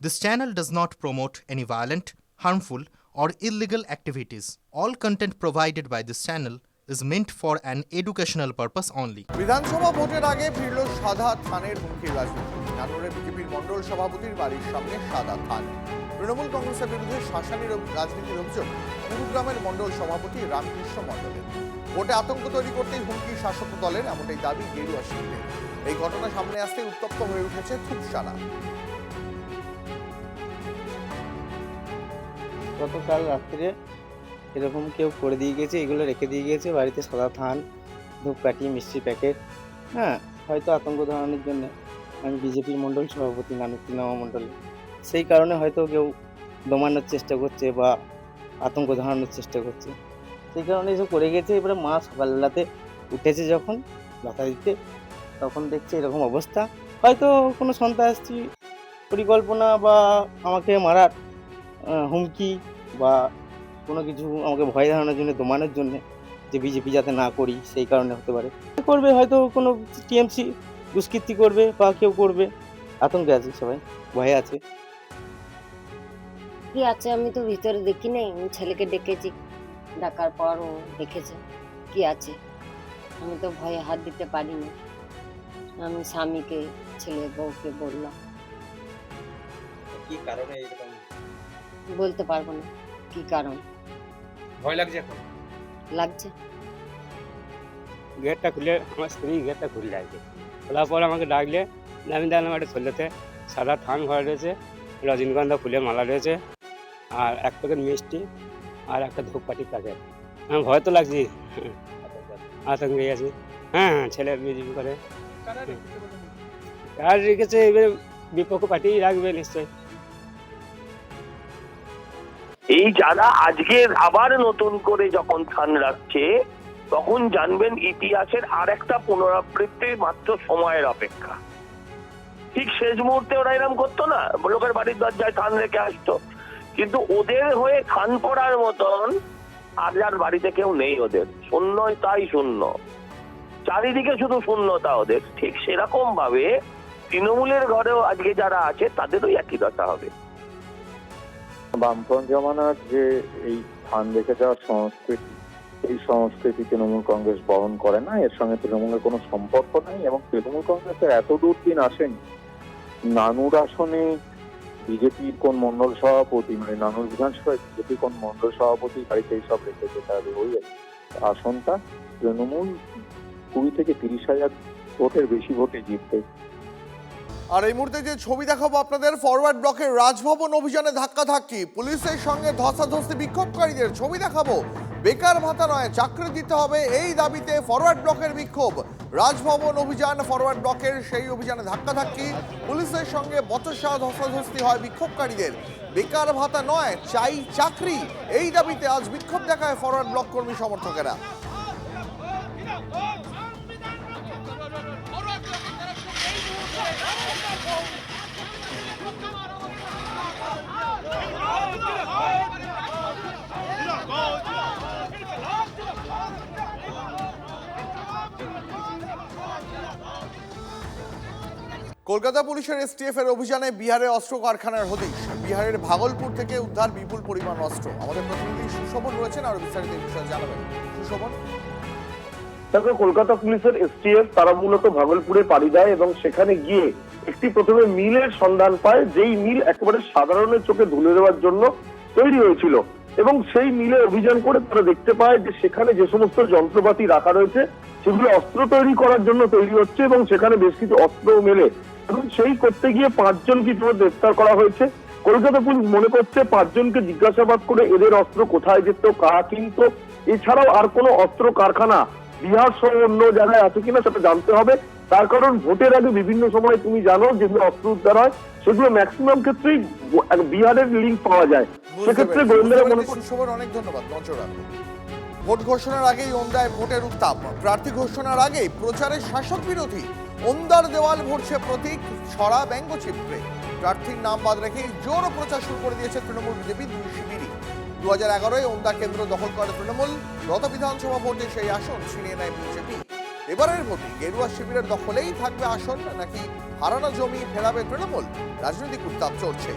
This channel does not promote any violent, harmful, or illegal activities. All content provided by this channel is meant for an educational purpose only. বিধানসভা ভোটের আগে ফিরল সাদা থানের হুমকির রাজনীতি। নাটোরে বিজেপির মণ্ডল সভাপতির বাড়ির সামনে সাদা থান। তৃণমূল কংগ্রেসের বিরুদ্ধে শাসানি রাজনীতির অভিযোগ গুরুগ্রামের মণ্ডল সভাপতি রামকৃষ্ণ মণ্ডলের। ভোটে আতঙ্ক তৈরি করতেই হুমকি শাসক দলের, এমনটাই দাবি গেরুয়া শিবিরের। এই ঘটনা সামনে আসতে উত্তপ্ত হয়ে উঠেছে ধূপসারা। গতকাল রাত্রে এরকম কেউ করে দিয়ে গেছে, এগুলো রেখে দিয়ে গেছে বাড়িতে, সাদা থান, ধূপকাঠি, মিষ্টি প্যাকেট। হ্যাঁ, হয়তো আতঙ্ক ধরানোর জন্য। আমি বিজেপির মণ্ডল সভাপতি নানুকৃষ্ণ মণ্ডলে, সেই কারণে হয়তো কেউ দমানোর চেষ্টা করছে বা আতঙ্ক ধরানোর চেষ্টা করছে, সেই কারণে এসব করে গেছে। এবারে মা সকালবেলাতে উঠেছে যখন লতা দিতে, তখন দেখছে এরকম অবস্থা। হয়তো কোনো সন্ত্রাসী পরিকল্পনা বা আমাকে মারার হুমকি বা কোনো কিছু আমাকে ভয় দেখানোর জন্য, দমানোর জন্য, যে বিজেপি যাতে না করি সেই কারণে হতে পারে। করবে হয়তো কোনো টিএমসি দুষ্কৃতি করবে বা কেউ করবে, আতঙ্কে আছে সবাই, ভয়ে আছে। কি আছে আমি তো ভিতরে দেখি নাই, আমি ছেলেকে ডেকেছি, ডাকার পর ও দেখেছে কি আছে। আমি তো ভয়ে হাত দিতে পারিনি, আমি স্বামীকে, ছেলে বউকে বললাম। কি কারণে এরকম বলতে পারবো না কি কারণ ভয় লাগছে এখন? লাগছে। গেটটা খুলে আমার স্ত্রী গেটটা খুলে আছে, খোলার পর আমাকে ডাকলে আমি দেখলাম একটা ছোলেতে সাদা থান ভরা রয়েছে, রজনীগন্ধা ফুলের মালা রয়েছে, আর এক প্যাকেট মিষ্টি আর একটা ধূপকাঠির প্যাকেট। আমার ভয় তো লাগছে, আতঙ্কে আছি। হ্যাঁ, ছেলে বিজেপি করে। কার রেখেছে, এবার বিপক্ষ পার্টি রাখবে নিশ্চয়ই। এই যারা আজকে আবার নতুন করে যখন থান রাখছে, তখন জানবেন ইতিহাসের আর একটা পুনরাবৃত্তির মাত্র সময়ের অপেক্ষা। ঠিক শেষ মুহূর্তে ওরা এরকম করতো না, লোকের বাড়ির দরজায় থান রেখে আসতো, কিন্তু ওদের হয়ে থান পড়ার মতন আর যার বাড়িতে কেউ নেই, ওদের শূন্য, তাই শূন্য, চারিদিকে শুধু শূন্যতা ওদের। ঠিক সেরকম ভাবে তৃণমূলের ঘরেও আজকে যারা আছে তাদেরও একই দশা হবে। বামফ্রন্ট জমানার যে এই থান রেখে যাওয়ার সংস্কৃতি, এই সংস্কৃতি তৃণমূল কংগ্রেস বহন করে না, এর সঙ্গে তৃণমূলের কোনো সম্পর্ক নাই। এবং তৃণমূল কংগ্রেসের এত দূর দিন আসেনি। নানুর আসনে বিজেপির কোন মন্ডল সভাপতি, মানে নানুর বিধানসভায় বিজেপির কোন মন্ডল সভাপতি বাড়িতে এইসব রেখেছে, তাহলে ওই আসনটা তৃণমূল 20 থেকে 30,000 ভোটের বেশি ভোটে জিতবে। আর এই মুহূর্তে যে ছবি দেখাবো আপনাদের, ফরওয়ার্ড ব্লকের রাজভবন অভিযানে ধাক্কাধাক্কি, পুলিশের সঙ্গে ধস্তাধস্তি বিক্ষোভকারীদের। ছবি দেখাবো, বেকার ভাতা নয় চাকরি দিতে হবে, এই দাবিতে ফরওয়ার্ড ব্লকের বিক্ষোভ। রাজভবন অভিযান ফরওয়ার্ড ব্লকের, সেই অভিযানে ধাক্কাধাক্কি, পুলিশের সঙ্গে বচসা, ধস্তাধস্তি হয় বিক্ষোভকারীদের। বেকার ভাতা নয়, চাই চাকরি, এই দাবিতে আজ বিক্ষোভ দেখায় ফরওয়ার্ড ব্লক কর্মী সমর্থকেরা। কলকাতা পুলিশের এসটিএফ এর অভিযানে বিহারে অস্ত্র কারখানার হদিশ। বিহারের ভাগলপুর থেকে উদ্ধার বিপুল পরিমাণ অস্ত্র। আমাদের প্রতিনিধি সুশোভন রয়েছেন, আরো বিস্তারিত এই বিষয়ে জানাবেন। সুশোভন। দেখো, কলকাতা পুলিশের এসটিএফ তারা মূলত ভাগলপুরে পাড়ি দেয় এবং সেখানে গিয়ে একটি প্রথমে মিলের সন্ধান পায়, যেই মিল একেবারে সাধারণের চোখে ধুলে দেওয়ার জন্য তৈরি হয়েছিল। এবং সেই মিলে অভিযান করে তারা দেখতে পায় যে সেখানে যে সমস্ত যন্ত্রপাতি রাখা রয়েছে সেগুলো অস্ত্র তৈরি করার জন্য তৈরি হচ্ছে, এবং সেখানে বেশ কিছু অস্ত্রও মেলে। এবং সেই করতে গিয়ে 5 জনকে ইতিমধ্যে গ্রেফতার করা হয়েছে। কলকাতা পুলিশ মনে করছে 5 জনকে জিজ্ঞাসাবাদ করে এদের অস্ত্র কোথায় যেত, কারা কিনত, এছাড়াও আর কোনো অস্ত্র কারখানা বিহার সহ অন্য জায়গায় আছে কিনা সেটা জানতে হবে। তার কারণ ভোটের আগে বিভিন্ন সময় তুমি জানো যেগুলো অস্ত্র উদ্ধার হয় সেগুলো ম্যাক্সিমাম ক্ষেত্রেই বিহারের লিঙ্ক পাওয়া যায়। সেক্ষেত্রে গোয়েন্দারা মনে করছে। অনেক ধন্যবাদ। ভোট ঘোষণার আগেই ওন্দায় ভোটের উত্তাপ, প্রার্থী ঘোষণার আগেই প্রচারে শাসক বিরোধী। ওন্দার দেওয়াল ভরছে প্রতীক, ছড়া ব্যঙ্গচিত্রে। প্রার্থীর নাম বাদ রেখেই জোর প্রচার শুরু করে দিয়েছে তৃণমূল বিজেপি দুই শিবিরই। 2011-এ ওন্দা কেন্দ্র দখল করে তৃণমূল, গত বিধানসভা ভোটে সেই আসন ছিনিয়ে নেয় বিজেপি। এবারের ভোটে গেরুয়া শিবিরের দখলেই থাকবে আসন নাকি হারানো জমি ফেরাবে তৃণমূল? রাজনৈতিক উত্তাপ চলছে।